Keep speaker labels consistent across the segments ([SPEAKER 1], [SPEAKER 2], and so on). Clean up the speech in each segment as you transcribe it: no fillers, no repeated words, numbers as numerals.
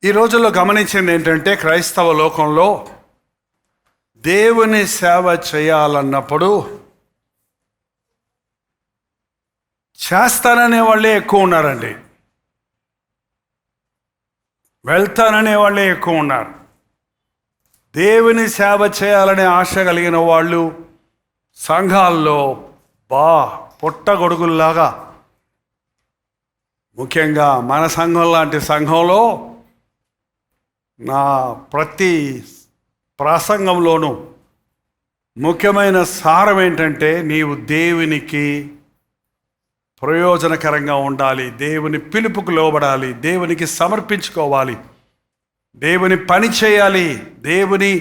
[SPEAKER 1] ఈ రోజుల్లో గమనించింది ఏంటంటే క్రైస్తవ లోకంలో దేవుని సేవ చేయాలన్నప్పుడు చేస్తాననే వాళ్ళే ఎక్కువ ఉన్నారండి. వెళ్తాననే వాళ్ళే ఎక్కువ ఉన్నారు. దేవుని సేవ చేయాలనే ఆశ కలిగిన వాళ్ళు సంఘాల్లో పుట్టగొడుగుల్లాగా, ముఖ్యంగా మన సంఘం లాంటి సంఘంలో నా ప్రతి ప్రసంగంలోనూ ముఖ్యమైన సారం ఏంటంటే నీవు దేవునికి ప్రయోజనకరంగా ఉండాలి, దేవుని పిలుపుకు లోబడాలి, దేవునికి సమర్పించుకోవాలి, దేవుని పని చేయాలి, దేవుని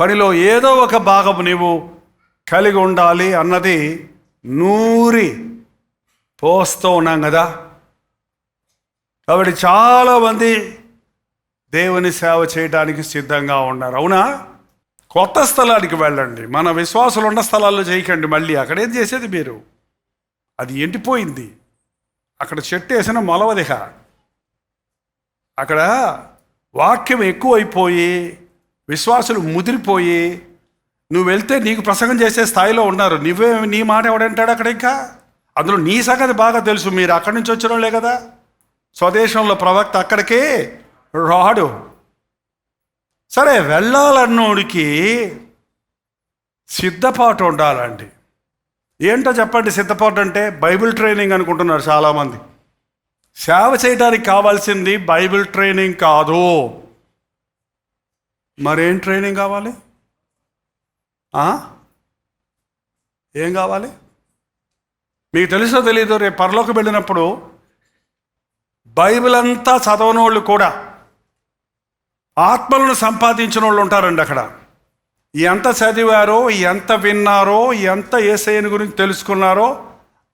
[SPEAKER 1] పనిలో ఏదో ఒక భాగం నీవు కలిగి ఉండాలి అన్నది నూరి పోస్తూ ఉన్నాం కదా. కాబట్టి చాలామంది దేవుని సేవ చేయడానికి సిద్ధంగా ఉన్నారు. అవునా? కొత్త స్థలానికి వెళ్ళండి, మన విశ్వాసులు ఉన్న స్థలాల్లో చేయకండి. మళ్ళీ అక్కడేం చేసేది మీరు? అది ఎండిపోయింది, అక్కడ చెట్టు వేసిన మొలవదిహ, అక్కడ వాక్యం ఎక్కువైపోయి విశ్వాసులు ముదిరిపోయి నువ్వు వెళ్తే నీకు ప్రసంగం చేసే స్థాయిలో ఉన్నారు. నీ మాట ఎవడంటాడు అక్కడ? ఇంకా అందులో నీ సంగతి బాగా తెలుసు. మీరు అక్కడి నుంచి వచ్చిన వాళ్ళే కదా. స్వదేశంలో ప్రవక్త అక్కడికే రాడు. సరే, వెళ్ళాలన్నోడికి సిద్ధపాటు ఉండాలండి. ఏంటో చెప్పండి సిద్ధపాటు అంటే? బైబిల్ ట్రైనింగ్ అనుకుంటున్నారు చాలామంది. సేవ చేయడానికి కావాల్సింది బైబిల్ ట్రైనింగ్ కాదు. మరేం ట్రైనింగ్ కావాలి? ఏం కావాలి? మీకు తెలుసో తెలీదు, రేపు పరలోకి వెళ్ళినప్పుడు బైబిల్ అంతా చదవని వాళ్ళు కూడా ఆత్మలను సంపాదించిన వాళ్ళు ఉంటారండి. అక్కడ ఎంత చదివారో, ఎంత విన్నారో, ఎంత యేసయ్యని గురించి తెలుసుకున్నారో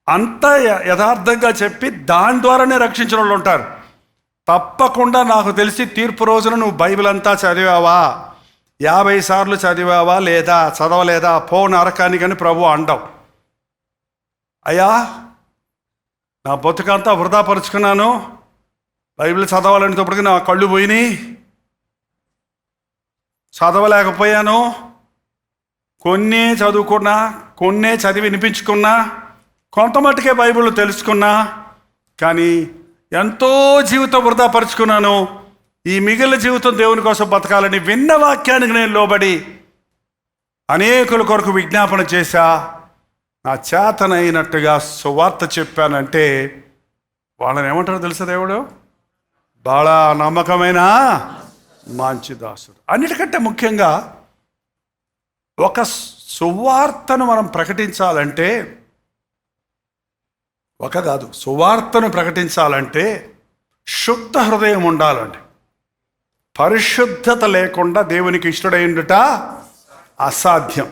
[SPEAKER 1] అంత యథార్థంగా చెప్పి దాని ద్వారానే రక్షించిన వాళ్ళు ఉంటారు. తప్పకుండా నాకు తెలిసి తీర్పు రోజున నువ్వు బైబిల్ అంతా చదివావా, 50 సార్లు చదివావా లేదా చదవలేదా, పో నరకానికి అని ప్రభు అండం. అయ్యా, నా బతుకంతా వృధాపరుచుకున్నాను, బైబిల్ చదవాలనేటప్పటికి నా కళ్ళు పోయినాయి, చదవలేకపోయాను, కొన్నే చదువుకున్నా, కొన్నే చదివి వినిపించుకున్నా, కొంత మట్టుకే బైబిల్ తెలుసుకున్నా, కానీ ఎంతో జీవితం వృధాపరుచుకున్నాను. ఈ మిగిలిన జీవితం దేవుని కోసం బతకాలని విన్న వాక్యానికి నేను లోబడి అనేకుల కొరకు విజ్ఞాపన చేశా, నా చేతనైనట్టుగా సువార్త చెప్పానంటే వాళ్ళని ఏమంటారో తెలుసా? దేవుడు బాగా నమ్మకమైన మంచి దాసుడు. అన్నిటికంటే ముఖ్యంగా ఒక సువార్తను మనం ప్రకటించాలంటే, సువార్తను ప్రకటించాలంటే శుద్ధ హృదయం ఉండాలండి. పరిశుద్ధత లేకుండా దేవునికి ఇష్టడైండుట అసాధ్యం.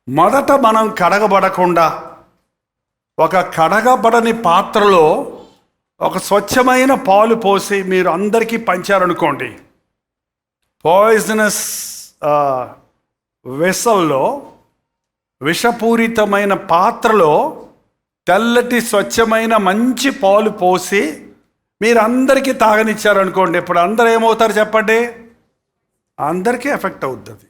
[SPEAKER 1] మొదట మనం కడగబడకుండా ఒక కడగబడని పాత్రలో ఒక స్వచ్ఛమైన పాలు పోసి మీరు అందరికీ పంచారనుకోండి, పాయిజనస్ వెసల్లో, విషపూరితమైన పాత్రలో తెల్లటి స్వచ్ఛమైన మంచి పాలు పోసి మీరు అందరికీ తాగనిచ్చారనుకోండి, ఇప్పుడు అందరూ ఏమవుతారు చెప్పండి? అందరికీ ఎఫెక్ట్ అవుతుంది.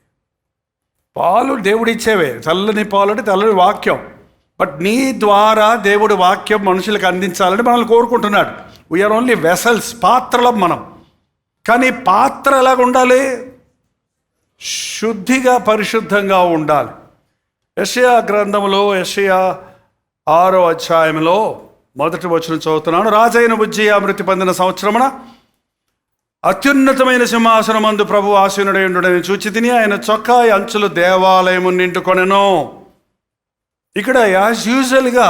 [SPEAKER 1] పాలు దేవుడిచ్చేవే, చల్లని పాలు అంటే తెల్లని వాక్యం. బట్ నీ ద్వారా దేవుడి వాక్యం మనుషులకు అందించాలని మనల్ని కోరుకుంటున్నాడు. వీఆర్ ఓన్లీ వెసల్స్, పాత్రలం మనం. కానీ పాత్ర ఎలాగ ఉండాలి? శుద్ధిగా, పరిశుద్ధంగా ఉండాలి. యెషయా గ్రంథంలో, యెషయా 6వ అధ్యాయంలో 1వ వచనం చదువుతున్నాను. రాజైన ఉజ్జియా మృతి పొందిన సంవత్సరమున అత్యున్నతమైన సింహాసనమందు ప్రభు ఆసీనుడైండుడని చూచి తిని ఆయన చొక్కా అంచులు దేవాలయము నిండుకొనెను. ఇక్కడ యాజ్ యూజువల్గా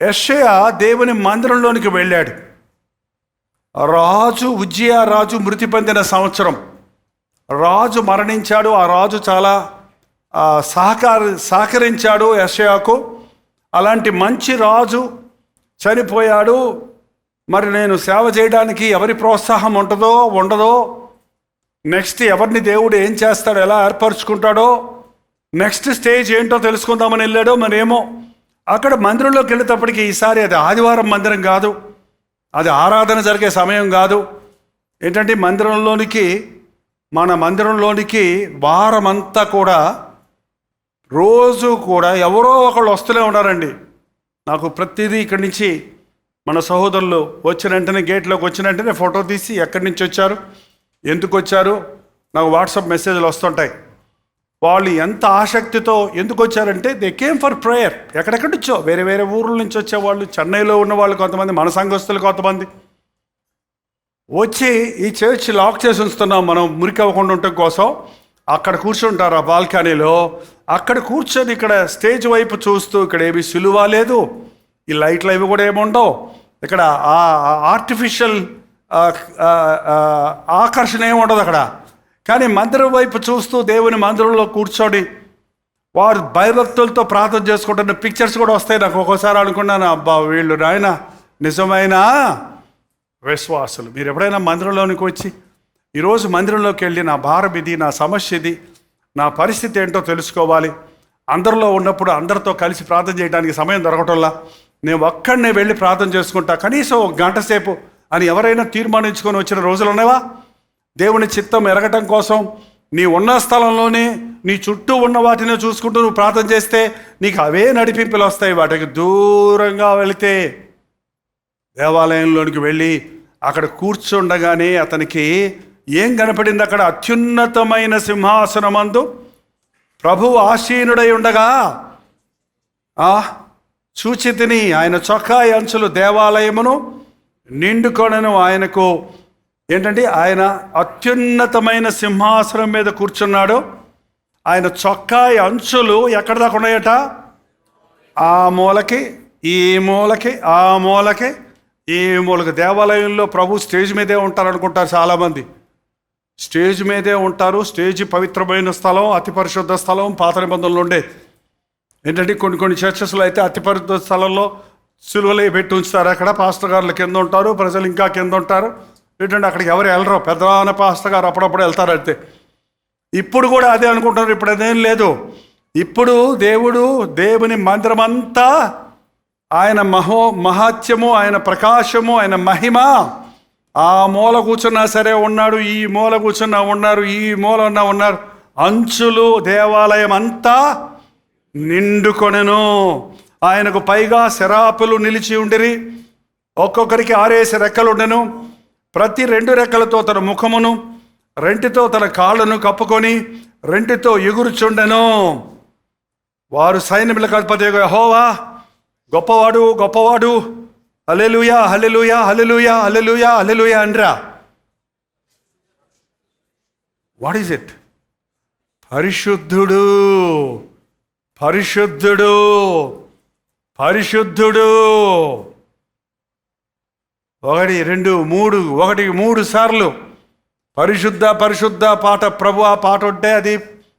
[SPEAKER 1] యెషయా దేవుని మందిరంలోనికి వెళ్ళాడు. ఉజ్జియా రాజు మృతి పొందిన సంవత్సరం, రాజు మరణించాడు. ఆ రాజు చాలా సహకరించాడు యెషయాకు. అలాంటి మంచి రాజు చనిపోయాడు. మరి నేను సేవ చేయడానికి ఎవరి ప్రోత్సాహం ఉండదో, నెక్స్ట్ ఎవరిని దేవుడు ఏం చేస్తాడో, ఎలా ఏర్పరచుకుంటాడో, నెక్స్ట్ స్టేజ్ ఏంటో తెలుసుకుందామని వెళ్ళాడో మరేమో. అక్కడ మందిరంలోకి వెళ్ళేటప్పటికి ఈసారి అది ఆదివారం మందిరం కాదు, అది ఆరాధన జరిగే సమయం కాదు, ఏంటంటే మన మందిరంలోనికి వారమంతా కూడా రోజు కూడా ఎవరో ఒకళ్ళు వస్తూనే ఉన్నారండి. నాకు ప్రతిదీ ఇక్కడి నుంచి మన సహోదరులు వచ్చిన వెంటనే, గేట్లోకి వచ్చిన వెంటనే ఫోటో తీసి ఎక్కడి నుంచి వచ్చారు, ఎందుకు వచ్చారు, నాకు వాట్సాప్ మెసేజ్లు వస్తుంటాయి. వాళ్ళు ఎంత ఆసక్తితో ఎందుకు వచ్చారంటే దే కేమ్ ఫర్ ప్రేయర్. ఎక్కడెక్కడి నుంచో వేరే వేరే ఊర్ల నుంచి వచ్చేవాళ్ళు, చెన్నైలో ఉన్న వాళ్ళు కొంతమంది, మన సంఘస్థులు కొంతమంది వచ్చి ఈ చర్చ్ లాక్ చేసి ఉంచుతున్నాం మనం మురికి అవ్వకుండా ఉండటం కోసం. అక్కడ కూర్చుంటారు ఆ బాల్కనీలో. అక్కడ కూర్చొని ఇక్కడ స్టేజ్ వైపు చూస్తూ, ఇక్కడ ఏమి సిలువ లేదు, ఈ లైట్లు అవి కూడా ఏముండవు, ఇక్కడ ఆర్టిఫిషియల్ ఆకర్షణ ఏమి ఉండదు అక్కడ. కానీ మందిరం వైపు చూస్తూ దేవుని మందిరంలో కూర్చొని వారు భయభక్తులతో ప్రార్థన చేసుకుంటున్న పిక్చర్స్ కూడా వస్తాయి. నాకు ఒక్కోసారి అనుకున్నాను, అబ్బా వీళ్ళు నాయన నిజమైన విశ్వాసులు. మీరు ఎప్పుడైనా మందిరంలోనికి వచ్చి ఈరోజు మందిరంలోకి వెళ్ళి నా భారం ఇది, నా సమస్య ఇది, నా పరిస్థితి ఏంటో తెలుసుకోవాలి, అందరిలో ఉన్నప్పుడు అందరితో కలిసి ప్రార్థన చేయడానికి సమయం దొరకటంలా నేను ఒక్కడనే వెళ్ళి ప్రార్థన చేసుకుంటా కనీసం 1 గంట సేపు అని ఎవరైనా తీర్మానించుకొని వచ్చిన రోజులు ఉన్నావా? దేవుని చిత్తం ఎరగటం కోసం నీ ఉన్న స్థలంలోనే నీ చుట్టూ ఉన్న వాటిని చూసుకుంటూ నువ్వు ప్రార్థన చేస్తే నీకు అవే నడిపింపులు వస్తాయి. వాటికి దూరంగా వెళితే దేవాలయంలోనికి వెళ్ళి అక్కడ కూర్చుండగానే అతనికి ఏం కనపడింది? అక్కడ అత్యున్నతమైన సింహాసనమందు ప్రభువు ఆసీనుడై ఉండగా చూచితిని ఆయన చొక్కాయి అంచులు దేవాలయమును నిండుకొనెను. ఆయనకు ఏంటంటే ఆయన అత్యున్నతమైన సింహాసనం మీద కూర్చున్నాడు. ఆయన చొక్కాయి అంచులు ఎక్కడ దాకా ఉన్నాయట? ఆ మూలకి, ఈ మూలకి, ఆ మూలకి, ఈ మూలకి. దేవాలయంలో ప్రభు స్టేజ్ మీదే ఉంటారు అనుకుంటారు చాలామంది. స్టేజ్ మీదే ఉంటారు. స్టేజ్ పవిత్రమైన స్థలం, అతి పరిశుద్ధ స్థలం. పాత నిబంధనలు ఉండే ఏంటంటే కొన్ని చర్చెస్లో అయితే అతి పరిశుద్ధ స్థలంలో సిలువలే పెట్టి ఉంచుతారు. అక్కడ పాస్టర్ గారులు కింద ఉంటారు, ప్రజలు ఇంకా కింద ఉంటారు. ఏంటంటే అక్కడికి ఎవరు వెళ్ళరు, పెద్దవాన పాస్టర్ గారు అప్పుడప్పుడు వెళ్తారు. అయితే ఇప్పుడు కూడా అదే అనుకుంటున్నారు. ఇప్పుడు అదేం లేదు. ఇప్పుడు దేవుని మందిరమంతా ఆయన మహాత్యము, ఆయన ప్రకాశము, ఆయన మహిమ. ఆ మూల కూర్చున్నా సరే ఉన్నాడు, ఈ మూల కూర్చున్నా ఉన్నారు, ఈ మూల ఉన్నారు. అంచులు దేవాలయం అంతా నిండుకొనెను. ఆయనకు పైగా శరాపులు నిలిచి ఉండిరి. ఒక్కొక్కరికి 6 రెక్కలుండెను. ప్రతి 2 రెక్కలతో తన ముఖమును, 2తో తన కాళ్ళను కప్పుకొని 2తో ఎగురుచుండెను. వారు సైన్యములకు అధిపతి యెహోవా గొప్పవాడు, గొప్పవాడు, హల్లెలూయా, హల్లెలూయా, హల్లెలూయా, హల్లెలూయా, హల్లెలూయా అండ్రా. What is it? పరిశుద్ధుడు, పరిశుద్ధుడు, పరిశుద్ధుడు. 1 2 3 3 సార్లు పరిశుద్ధ పరిశుద్ధ పాట. ప్రభు ఆ పాట ఉంటే అది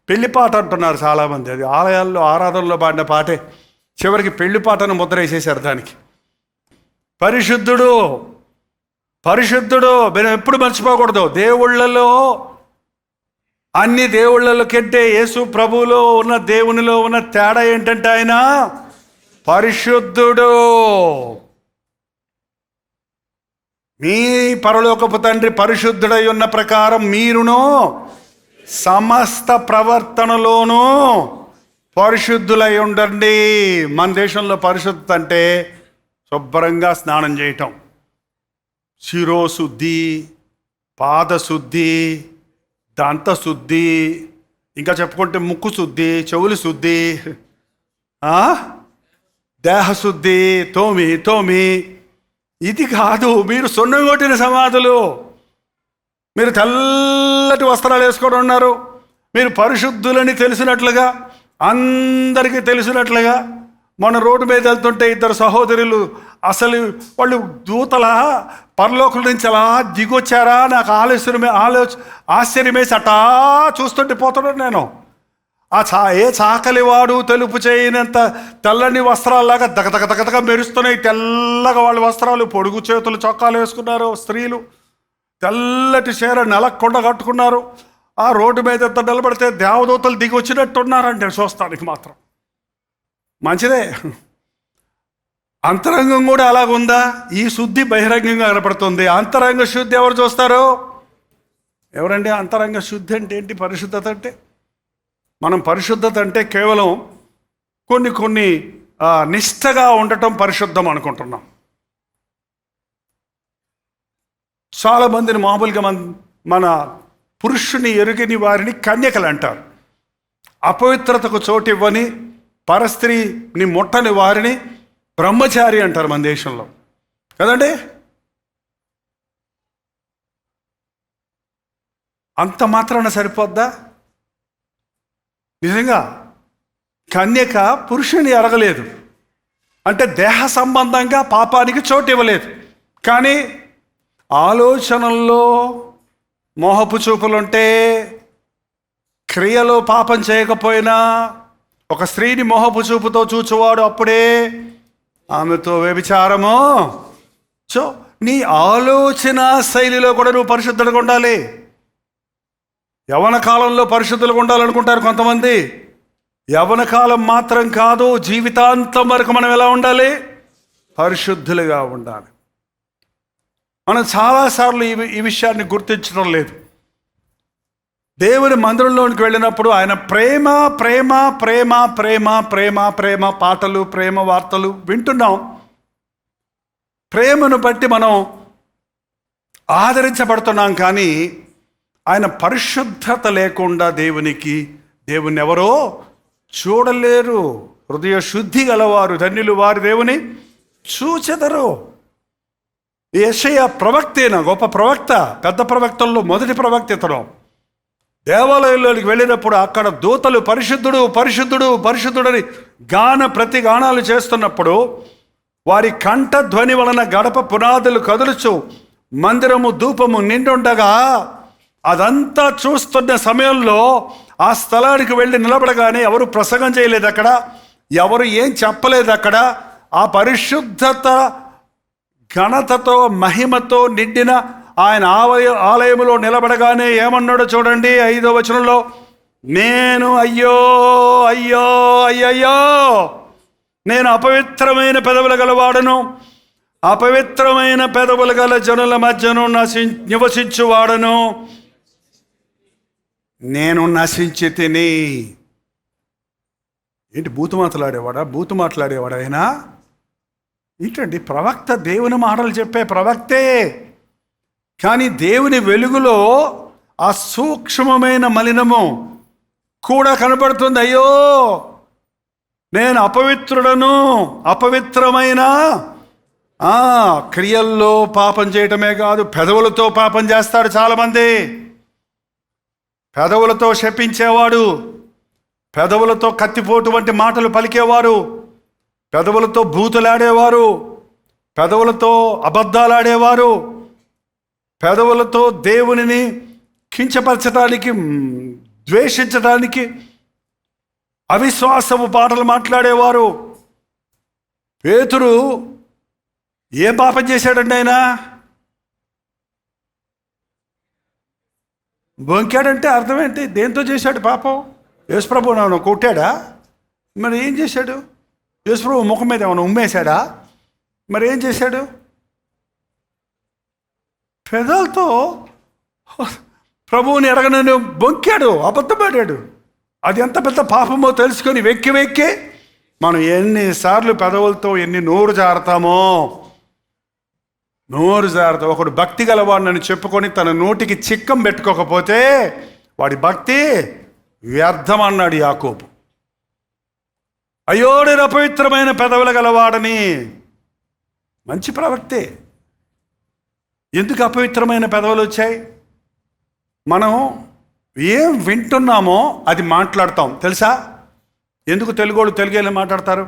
[SPEAKER 1] పెళ్లి పాట అంటున్నారు చాలామంది. అది ఆలయాల్లో ఆరాధనలో పాడిన పాటే. చివరికి పెళ్లి పాటను ముద్ర వేసేశారు దానికి. పరిశుద్ధుడు, పరిశుద్ధుడు. మనం ఎప్పుడు మర్చిపోకూడదు. దేవుళ్ళలో అన్ని దేవుళ్ళలో కంటే యేసు ప్రభువులో ఉన్న దేవునిలో ఉన్న తేడా ఏంటంటే ఆయన పరిశుద్ధుడు. మీ పరలోకపు తండ్రి పరిశుద్ధుడై ఉన్న ప్రకారం మీరును సమస్త ప్రవర్తనలోనూ పరిశుద్ధులై ఉండండి. మన దేశంలో పరిశుద్ధత అంటే శుభ్రంగా స్నానం చేయటం, శిరోశుద్ధి, పాదశుద్ధి, దంతశుద్ధి, ఇంకా చెప్పుకుంటే ముక్కు శుద్ధి, చెవులు శుద్ధి, దేహశుద్ధి, తోమి. ఇది కాదు. మీరు సొన్నగొట్టిన సమాధులు. మీరు తెల్లటి వస్త్రాలు వేసుకొని ఉన్నారు. మీరు పరిశుద్ధులని తెలిసినట్లుగా, అందరికీ తెలిసినట్లుగా. మన రోడ్డు మీద వెళ్తుంటే 2 సహోదరులు, అసలు వాళ్ళు దూతల పరలోకం నుంచి అలా దిగొచ్చారా నాకు ఆశ్చర్యమేసి అటా చూస్తుంటే పోతున్నాడు నేను. ఏ చాకలివాడు తెలుపు చేయనంత తెల్లని వస్త్రాల్లాగా దగదగదగదగా మెరుస్తున్నాయి. తెల్లగా వాళ్ళ వస్త్రాలు, పొడుగు చేతులు చొక్కాలు వేసుకున్నారు. స్త్రీలు తెల్లటి చీర నెలకొండ కట్టుకున్నారు. ఆ రోడ్డు మీద ఎంత నిలబడితే దేవదూతలు దిగి వచ్చినట్టున్నారంటే చూస్తానికి మాత్రం మంచిదే. అంతరంగం కూడా అలాగుందా? ఈ శుద్ధి బహిరంగంగా కనపడుతుంది. అంతరంగ శుద్ధి ఎవరు చూస్తారు? ఎవరండి అంతరంగ శుద్ధి అంటే ఏంటి? పరిశుద్ధత అంటే మనం పరిశుద్ధత అంటే కేవలం కొన్ని నిష్టగా ఉండటం పరిశుద్ధం అనుకుంటున్నాం. చాలామందిని మామూలుగా మన పురుషుని ఎరుగని వారిని కన్యకలు అంటారు. అపవిత్రతకు చోటు ఇవ్వని పరస్త్రీని ముట్టని వారిని బ్రహ్మచారి అంటారు మన దేశంలో, కదండి. అంత మాత్రాన సరిపోద్దా? నిజంగా కన్యక పురుషుని ఎరగలేదు అంటే దేహ సంబంధంగా పాపానికి చోటు ఇవ్వలేదు, కానీ ఆలోచనల్లో మోహపు చూపులుంటే, క్రియలో పాపం చేయకపోయినా ఒక స్త్రీని మోహపు చూపుతో చూచువాడు అప్పుడే ఆమెతో వ్యభిచారము. సో నీ ఆలోచన శైలిలో కూడా నువ్వు పరిశుద్ధులుగా ఉండాలి. యవ్వన కాలంలో పరిశుద్ధులుగా ఉండాలనుకుంటారు కొంతమంది. యవ్వన కాలం మాత్రం కాదు, జీవితాంతం వరకు మనం ఎలా ఉండాలి? పరిశుద్ధులుగా ఉండాలి. మనం చాలాసార్లు ఈ విషయాన్ని గుర్తించడం లేదు. దేవుని మందిరంలోనికి వెళ్ళినప్పుడు ఆయన ప్రేమ ప్రేమ ప్రేమ ప్రేమ ప్రేమ ప్రేమ పాటలు, ప్రేమ వార్తలు వింటున్నాం. ప్రేమను బట్టి మనం ఆదరించబడుతున్నాం, కానీ ఆయన పరిశుద్ధత లేకుండా దేవుని ఎవరో చూడలేరు. హృదయ శుద్ధి గలవారు ధన్యులు, వారు దేవుని చూచెదరు. యెషయా ప్రవక్తేనా, గొప్ప ప్రవక్త, పెద్ద ప్రవక్తల్లో మొదటి ప్రవక్త ఇతను. దేవాలయంలోకి వెళ్ళినప్పుడు అక్కడ దూతలు పరిశుద్ధుడు పరిశుద్ధుడు పరిశుద్ధుడని ప్రతి గానాలు చేస్తున్నప్పుడు వారి కంఠ ధ్వని వలన గడప పునాదులు కదులుచు మందిరము ధూపము నిండుండగా, అదంతా చూస్తున్న సమయంలో ఆ స్థలానికి వెళ్ళి నిలబడగానే ఎవరు ప్రసంగం చేయలేదు, అక్కడ ఎవరు ఏం చెప్పలేదు. అక్కడ ఆ పరిశుద్ధత ఘనతతో మహిమతో నిండిన ఆయన ఆలయములో నిలబడగానే ఏమన్నాడో చూడండి, 5వ వచనంలో, నేను అయ్యో అయ్యో అయ్యయ్యో, నేను అపవిత్రమైన పెదవులు గలవాడను, అపవిత్రమైన పెదవులు గల జనుల మధ్యను నివసించువాడను, నేను నశించి తిని. ఏంటి బూతు మాట్లాడేవాడా ఆయన? ఏంటండి ప్రవక్త, దేవుని మాటలు చెప్పే ప్రవక్తే, కానీ దేవుని వెలుగులో ఆ సూక్ష్మమైన మలినము కూడా కనబడుతుంది. అయ్యో నేను అపవిత్రుడను, అపవిత్రమైన క్రియల్లో పాపం చేయటమే కాదు, పెదవులతో పాపం చేస్తాడు చాలామంది. పెదవులతో శపించేవాడు, పెదవులతో కత్తిపోటు వంటి మాటలు పలికేవారు, పెదవులతో బూతులాడేవారు, పెదవులతో అబద్ధాలాడేవారు, పెదవులతో దేవునిని కించపరచడానికి, ద్వేషించడానికి అవిశ్వాసపు పాటలు మాట్లాడేవారు. పేతురు ఏం పాపం చేశాడండి? ఆయన బొంకాడంటే అర్థం ఏంటి? దేంతో చేశాడు పాపం? యేసుప్రభు ఏమైనా కొట్టాడా? మరి ఏం చేశాడు? యేసుప్రభు ముఖం మీద ఏమైనా ఉమ్మేశాడా? మరి ఏం చేశాడు? పెదాలతో ప్రభువుని ఎరగనని బొంకాడు, అబద్ధపడాడు. అది ఎంత పెద్ద పాపమో తెలుసుకొని వెక్కి మనం ఎన్నిసార్లు పెదవులతో నోరు జారుతామో. ఒకడు భక్తి గలవాడిని చెప్పుకొని తన నోటికి చిక్కం పెట్టుకోకపోతే వాడి భక్తి వ్యర్థం అన్నాడు యాకోబు. అయ్యో నేను అపవిత్రమైన పెదవులు గలవాడని. మంచి ప్రవక్తే. ఎందుకు అపవిత్రమైన పెదవులు వచ్చాయి? మనం ఏం వింటున్నామో అది మాట్లాడతాం, తెలుసా? ఎందుకు తెలుగోళ్ళు తెలుగే మాట్లాడతారు?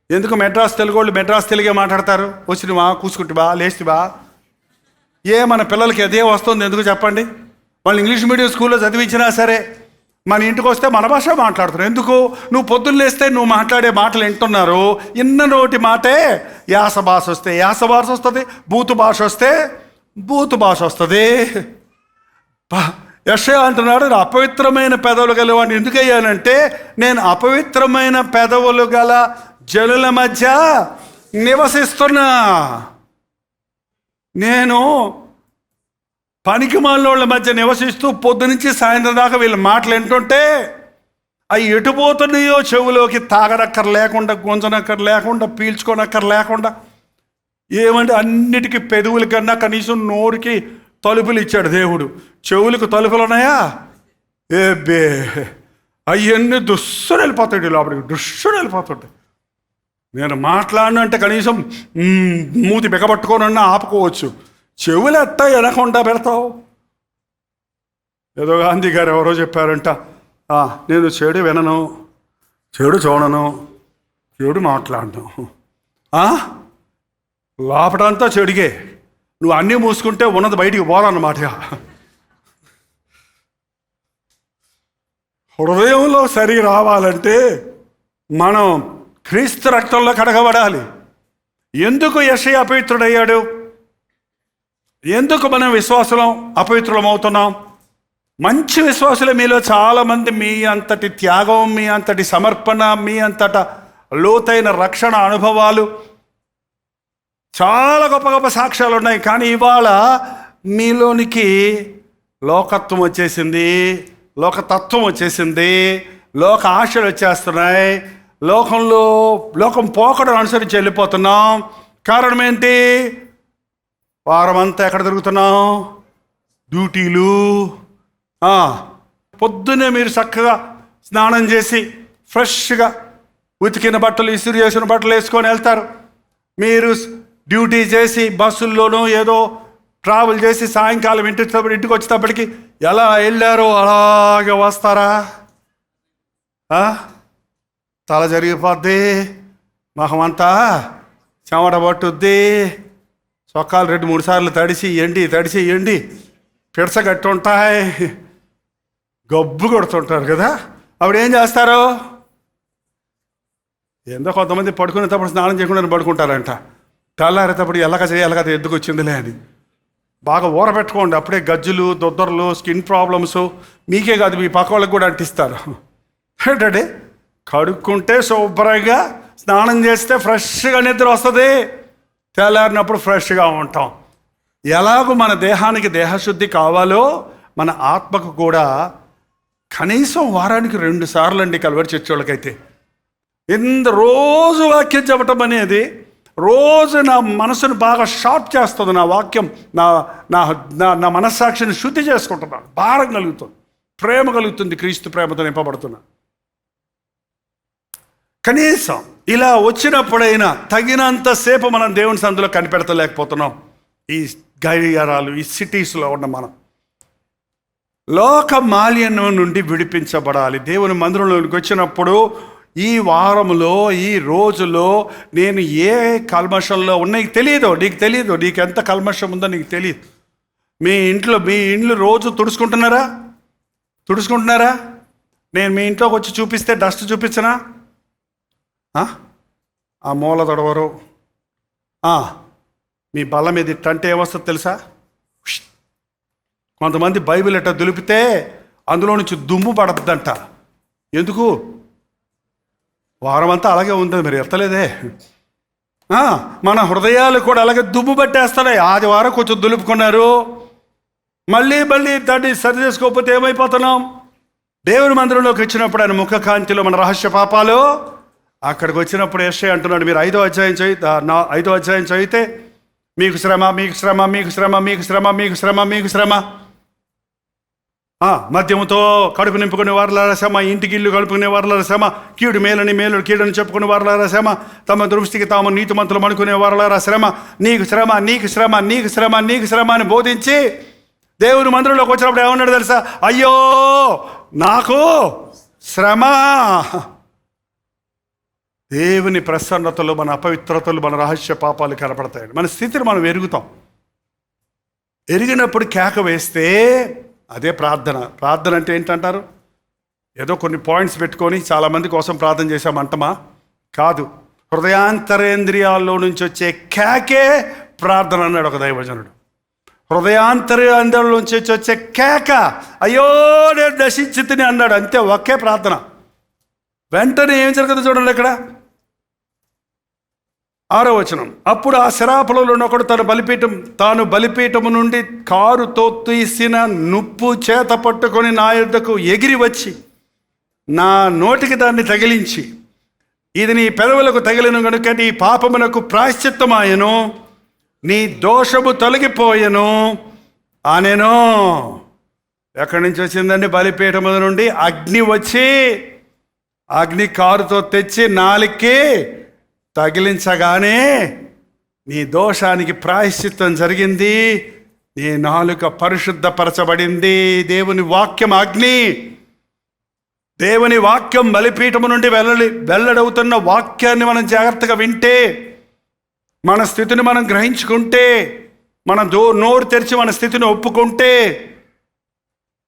[SPEAKER 1] ఎందుకు మెడ్రాస్ తెలుగే మాట్లాడతారు? వచ్చినవా, కూసుకుంటువా, లేచివా? మన పిల్లలకి అదే వస్తుంది, ఎందుకు చెప్పండి? వాళ్ళు ఇంగ్లీష్ మీడియం స్కూల్లో చదివించినా సరే మన ఇంటికి వస్తే మన భాష మాట్లాడుతున్నారు. ఎందుకు? నువ్వు పొద్దున్న లేస్తే నువ్వు మాట్లాడే మాటలు వింటున్నారు. నోటి మాటే యాస భాష వస్తే యాస భాష వస్తుంది, బూతు భాష వస్తే బూతు భాష వస్తుంది. యెషయా అంటున్నాడు, అపవిత్రమైన పెదవులు గలవాడిని ఎందుకు అయ్యానంటే, నేను అపవిత్రమైన పెదవులు గల జనుల మధ్య నివసిస్తున్నా. నేను పనికి మాలినోళ్ళ మధ్య నివసిస్తూ పొద్దునుంచి సాయంత్రం దాకా వీళ్ళ మాటలు వింటుంటే అవి ఎటుపోతున్నాయో చెవులోకి తాగనక్కర లేకుండా, గుంజనక్కర లేకుండా, పీల్చుకోనక్కర లేకుండా, ఏమంటే అన్నిటికీ పెదవుల కన్నా కనీసం నోరుకి తలుపులు ఇచ్చాడు దేవుడు. చెవులకు తలుపులు ఉన్నాయా? ఏబే అవన్నీ దుస్సును వెళ్ళిపోతాడు, లోపలికి దుస్సును వెళ్ళిపోతాడు. నేను మాట్లాడిన అంటే కనీసం మూతి బిగబట్టుకోనన్నా ఆపుకోవచ్చు, చెవులు ఎట్టా వినకుండా పెడతావు? ఏదో గాంధీ గారు ఎవరో చెప్పారంట, నేను చెడు వినను, చెడు చూడను, చెడు మాట్లాడను. లోపటంతా చెడుగే, నువ్వు అన్నీ మూసుకుంటే ఉన్నది బయటికి పోవాలన్నమాట. హృదయంలో సరి రావాలంటే మనం క్రీస్తు రక్తంలో కడగబడాలి. ఎందుకు యెషయా అపవిత్రుడయ్యాడు? ఎందుకు మనం విశ్వాసం అపవిత్రులం అవుతున్నాం? మంచి విశ్వాసులే మీలో చాలామంది మీ అంతటి త్యాగం, మీ అంతటి సమర్పణ, మీ అంతట లోతైన రక్షణ అనుభవాలు, చాలా గొప్ప గొప్ప సాక్ష్యాలు ఉన్నాయి. కానీ ఇవాళ మీలోనికి లోకత్వం వచ్చేసింది, లోకతత్వం వచ్చేసింది, లోక ఆశలు వచ్చేస్తున్నాయి. లోకం పోకడం అనుసరించి వెళ్ళిపోతున్నాం. కారణం ఏంటి? వారం అంతా ఎక్కడ తిరుగుతున్నాం? డ్యూటీలు. పొద్దున్నే మీరు చక్కగా స్నానం చేసి ఫ్రెష్గా ఉతికిన బట్టలు, ఇస్త్రీ చేసిన బట్టలు వేసుకొని వెళ్తారు. మీరు డ్యూటీ చేసి బస్సుల్లోనూ ఏదో ట్రావెల్ చేసి సాయంకాలం ఇంటికి వచ్చేటప్పటికి ఎలా వెళ్ళారో అలాగే వస్తారా? తల జరిగిపోద్ది, మొహమంతా చెమట పట్టుద్ది, చొక్కాలు 2-3 సార్లు తడిసి ఎండి పిడసగట్టి ఉంటాయి, గబ్బు కొడుతుంటారు కదా. అప్పుడు ఏం చేస్తారు? ఏందో కొంతమంది పడుకునేటప్పుడు స్నానం చేయకుండా పడుకుంటారంట. తెల్లారేటప్పుడు ఎలాగ ఎందుకు వచ్చిందిలే అని బాగా ఊరబెట్టుకోండి. అప్పుడే గజ్జులు, దొద్దర్లు, స్కిన్ ప్రాబ్లమ్స్ మీకే కాదు మీ పక్క వాళ్ళకి కూడా అంటిస్తారు. ఏంటంటే కడుక్కుంటే శుభ్రంగా స్నానం చేస్తే ఫ్రెష్గా నిద్ర వస్తుంది, తెల్లారినప్పుడు ఫ్రెష్గా ఉంటాం. ఎలాగో మన దేహానికి దేహశుద్ధి కావాలో మన ఆత్మకు కూడా కనీసం వారానికి 2 సార్లు అండి కల్వరి చర్చి వాళ్ళకైతే. రోజు వాక్యం చెప్పటం అనేది రోజు నా మనసును బాగా షార్ప్ చేస్తుంది. నా వాక్యం నా నా నా మనస్సాక్షిని శుద్ధి చేసుకుంటున్నాను. భారం కలుగుతుంది, ప్రేమ కలుగుతుంది, క్రీస్తు ప్రేమతో నింపబడుతున్నా. కనీసం ఇలా వచ్చినప్పుడైనా తగినంతసేపు మనం దేవుని సందులో కనిపెడతలేకపోతున్నాం. ఈ గడియారాలు, ఈ సిటీస్లో ఉన్న మనం లోక మాలిన్యం నుండి విడిపించబడాలి. దేవుని మందిరంలోకి వచ్చినప్పుడు ఈ వారంలో, ఈ రోజులో నేను ఏ కల్మషంలో ఉన్నా నీకు తెలియదు. నీకు ఎంత కల్మషం ఉందో నీకు తెలియదు. మీ ఇంట్లో రోజు తుడుచుకుంటున్నారా? నేను మీ ఇంట్లోకి వచ్చి చూపిస్తే డస్ట్ చూపించనా? ఆ మూల తొడవరు, మీ బల్ల మీద ఇట్టంటే ఏమొస్తుంది తెలుసా? కొంతమంది బైబిల్ ఎట్ట దులిపితే అందులో నుంచి దుమ్ము పడద్దంట. ఎందుకు? వారం అంతా అలాగే ఉంది, మరి ఎత్తలేదే. మన హృదయాలు కూడా అలాగే దుమ్ము పట్టేస్తున్నాయి. ఆదివారం కొంచెం దులుపుకున్నారు, మళ్ళీ దాన్ని సరి చేసుకోకపోతే ఏమైపోతున్నాం? దేవుని మందిరంలోకి వచ్చినప్పుడు ఆయన ముఖ కాంతిలో మన రహస్య పాపాలు, అక్కడికి వచ్చినప్పుడు యెషయా అంటున్నాడు, మీరు 5వ అధ్యాయం చదివితే మీకు శ్రమ, మద్యముతో కడుపు నింపుకునే వారలారా శ్రమ, ఇంటికి ఇల్లు కడుపుకునే వారలారా శ్రమ, కీడని చెప్పుకునే వారలారా శ్రమ, తమ దృష్టికి తాము నీతిమంతులు అనుకునే వారలారా శ్రమ, నీకు శ్రమ అని బోధించి దేవుని మందిరంలోకి వచ్చినప్పుడు ఏమన్నాడు తెలుసా? అయ్యో నాకు శ్రమ. దేవుని ప్రసన్నతలు, మన అపవిత్రతలు, మన రహస్య పాపాలు కనపడతాయి. మన స్థితిని మనం ఎరిగినప్పుడు కేక వేస్తే అదే ప్రార్థన అంటే ఏంటంటారు? ఏదో కొన్ని పాయింట్స్ పెట్టుకొని చాలామంది కోసం ప్రార్థన చేశామంటమా? కాదు, హృదయాంతరేంద్రియాల్లో నుంచి వచ్చే కేకే ప్రార్థన అన్నాడు ఒక దైవజనుడు. హృదయాంతరేంద్రియాల నుంచి వచ్చే కేక, అయ్యో నేను నశించి తిని అన్నాడు. అంతే, ఒకే ప్రార్థన. వెంటనే ఏం జరుగుతుంది చూడండి. ఇక్కడ 6వ వచనం, అప్పుడు ఆ శరాపులలో ఒకడు తాను బలిపీఠము నుండి కారుతో తీసిన నుప్పు చేత పట్టుకొని నా యొద్దకు ఎగిరి వచ్చి నా నోటికి దాన్ని తగిలించి, ఇది నీ పెదవులకు తగిలిన గనుక నీ పాపమునకు ప్రాయశ్చిత్తమాయెను, నీ దోషము తొలగిపోయెను అనెను. ఎక్కడి నుంచి వచ్చిందండి? బలిపీఠము నుండి అగ్ని వచ్చి అగ్ని కారుతో తెచ్చి నాలికి తగిలించగానే నీ దోషానికి ప్రాయశ్చిత్తం జరిగింది, నీ నాలుక పరిశుద్ధపరచబడింది. దేవుని వాక్యం అగ్ని. దేవుని వాక్యం బలిపీఠము నుండి వెల్లడవుతున్న వాక్యాన్ని మనం జాగ్రత్తగా వింటే, మన స్థితిని మనం గ్రహించుకుంటే, మన నోరు తెరిచి మన స్థితిని ఒప్పుకుంటే,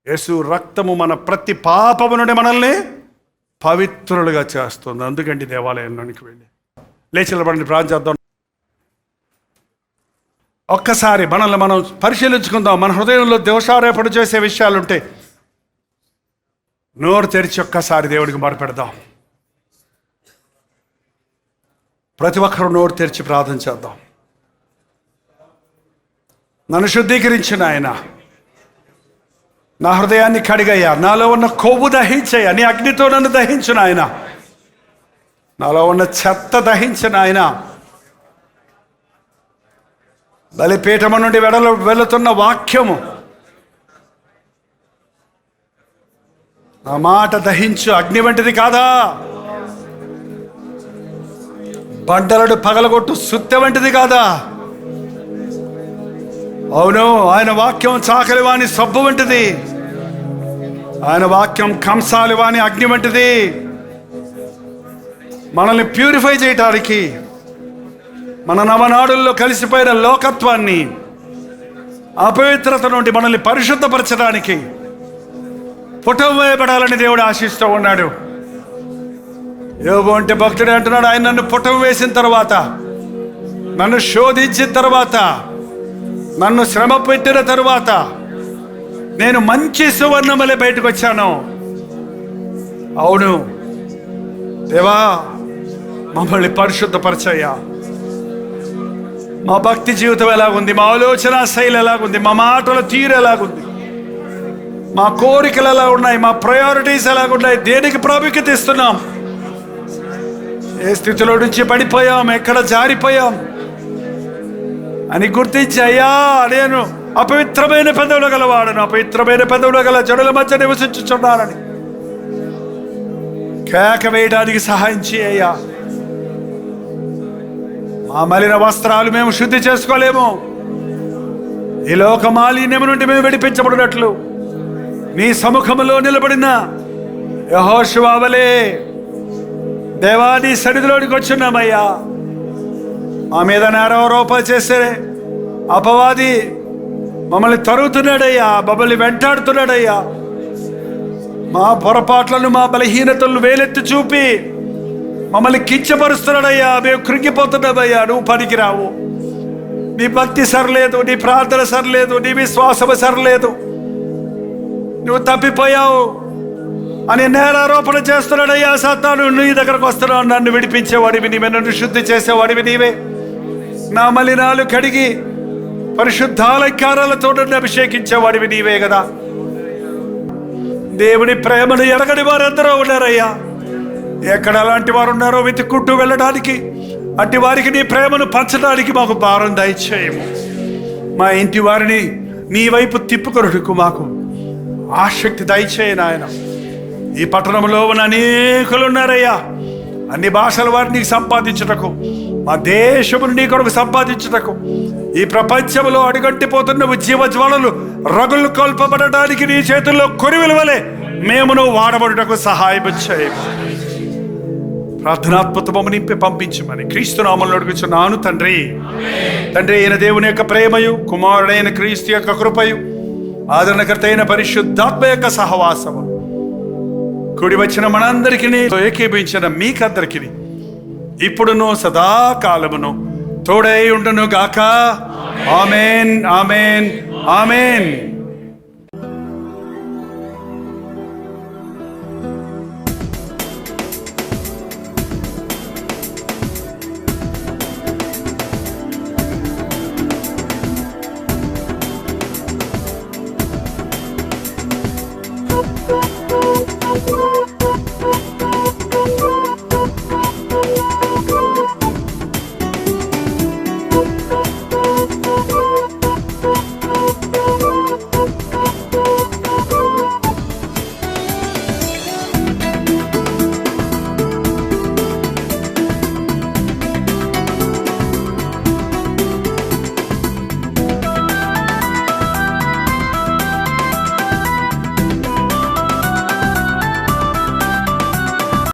[SPEAKER 1] యేసు రక్తము మన ప్రతి పాపము నుండి మనల్ని పవిత్రులుగా చేస్తుంది. అందుకండి దేవాలయంలోనికి వెళ్ళి లేచి నిలబడండి, ప్రార్థన చేద్దాం. ఒక్కసారి మనల్ని మనం పరిశీలించుకుందాం. మన హృదయంలో దోషారోపణ చేసే విషయాలుంటే నోరు తెరిచి ఒక్కసారి దేవుడికి మొరపెడదాం. ప్రతి ఒక్కరూ నోరు తెరిచి ప్రార్థన చేద్దాం. నన్ను శుద్ధీకరించిన ఆయన, నా హృదయాన్ని కడిగయ్యా, నాలో ఉన్న కొవ్వు దహించయ్యా, నీ అగ్నితో నన్ను దహించిన ఆయన, నాలో ఉన్న చెత్త దహించిన ఆయన. బలిపీఠము నుండి వెళుతున్న వాక్యము ఆ మాట దహించు అగ్ని వంటిది కాదా? బండలను పగలగొట్టు సుత్తె వంటిది కాదా? అవును, ఆయన వాక్యం చాకలి వాని సబ్బు వంటిది, ఆయన వాక్యం కంసాలి వాని అగ్ని వంటిది. మనల్ని ప్యూరిఫై చేయటానికి, మన నవనాడుల్లో కలిసిపోయిన లోకత్వాన్ని, అపవిత్రత నుండి మనల్ని పరిశుద్ధపరచడానికి పుటం వేయబడాలని దేవుడు ఆశిస్తూ ఉన్నాడు. యోబు అంటే భక్తుడే అంటున్నాడు, ఆయన నన్ను పుటం వేసిన తర్వాత, నన్ను శోధించిన తర్వాత, నన్ను శ్రమ పెట్టిన తరువాత నేను మంచి సువర్ణమలే బయటకు వచ్చాను. అవును దేవా, మమ్మల్ని పరిశుద్ధపరచయ్యా. మా భక్తి జీవితం ఎలాగుంది, మా ఆలోచన శైలి ఎలాగుంది, మా మాటల తీరు ఎలాగుంది, మా కోరికలు ఎలా ఉన్నాయి, మా ప్రయారిటీస్ ఎలాగున్నాయి, దేనికి ప్రాముఖ్యత ఇస్తున్నాం, ఏ స్థితిలో నుంచి పడిపోయాం, ఎక్కడ జారిపోయాం అని గుర్తించి, అయ్యా నేను అపవిత్రమైన పెదవులు గలవాడను, అపవిత్రమైన పెదవులు గల జనుల మధ్య నివసించుచున్నానని కేక వేయడానికి సహాయం చేయ్యా. మా మలిన వస్త్రాలు మేము శుద్ధి చేసుకోలేము. ఈ లోక మాలిన్యము నుండి మేము విడిపించబడినట్లు నీ సముఖములో నిలబడిన యెహోషువ వలె దేవా నీ సన్నిధిలోనికి వచ్చున్నామయ్యా. మా మీద నేరారోపణ చేసే అపవాది మమ్మల్ని తరుగుతున్నాడయ్యా, మమ్మల్ని వెంటాడుతున్నాడయ్యా. మా పొరపాట్లను, మా బలహీనతలను వేలెత్తి చూపి మమ్మల్ని కించపరుస్తున్నాడయ్యా. మేము కృంగిపోతున్నామయ్యా. నువ్వు పనికిరావు, నీ భక్తి సరిలేదు, నీ ప్రార్థన సరిలేదు, నీ విశ్వాసము సరిలేదు, నువ్వు తప్పిపోయావు అని నేరారోపణ చేస్తున్నాడయ్యా. సాతాను నీ దగ్గరకు వస్తున్నావు. నన్ను విడిపించేవాడివి నీవే, నన్ను శుద్ధి చేసేవాడివి నీవే. నా మలినాలు కడిగి పరిశుద్ధాలంకారాలతో నన్ను అభిషేకించేవాడివి నీవే కదా. దేవుని ప్రేమను ఎరగని వారందరూ ఉన్నారయ్యా. ఎక్కడ అలాంటి వారు ఉన్నారో వెతుక్కుంటూ వెళ్ళడానికి, అట్టి వారికి నీ ప్రేమను పంచడానికి మాకు భారం దయచేయము. మా ఇంటి వారిని నీ వైపు తిప్పుకొనుటకు మాకు ఆసక్తి దయచేయను ఆయన. ఈ పట్టణంలో ఉన్న అనేకులు ఉన్నారయ్యా. అన్ని భాషల వారిని సంపాదించుటకు, మా దేశమును నీ కొరకు సంపాదించుటకు, ఈ ప్రపంచంలో అడుగంటిపోతున్న ఉజ్జీవ జ్వాలలు రగులు కొల్పబడటానికి నీ చేతుల్లో కొరివిల వలె మేమును వాడబడుటకు సహాయం చేయము. ప్రార్థనాత్మతము నింపి పంపించమని క్రీస్తు నామములో అడుగుచున్నాను తండ్రి. తండ్రి అయిన దేవుని యొక్క ప్రేమయు, కుమారుడైన క్రీస్తు యొక్క కృపయు, ఆదరణకర్త అయిన పరిశుద్ధాత్మ యొక్క సహవాసము కూడి వచ్చిన మనందరికీ ఏకీభించిన మీకందరికీ ఇప్పుడును సదాకాలమును తోడై ఉండును గాక. ఆమేన్, ఆమేన్, ఆమేన్.
[SPEAKER 2] Thank you.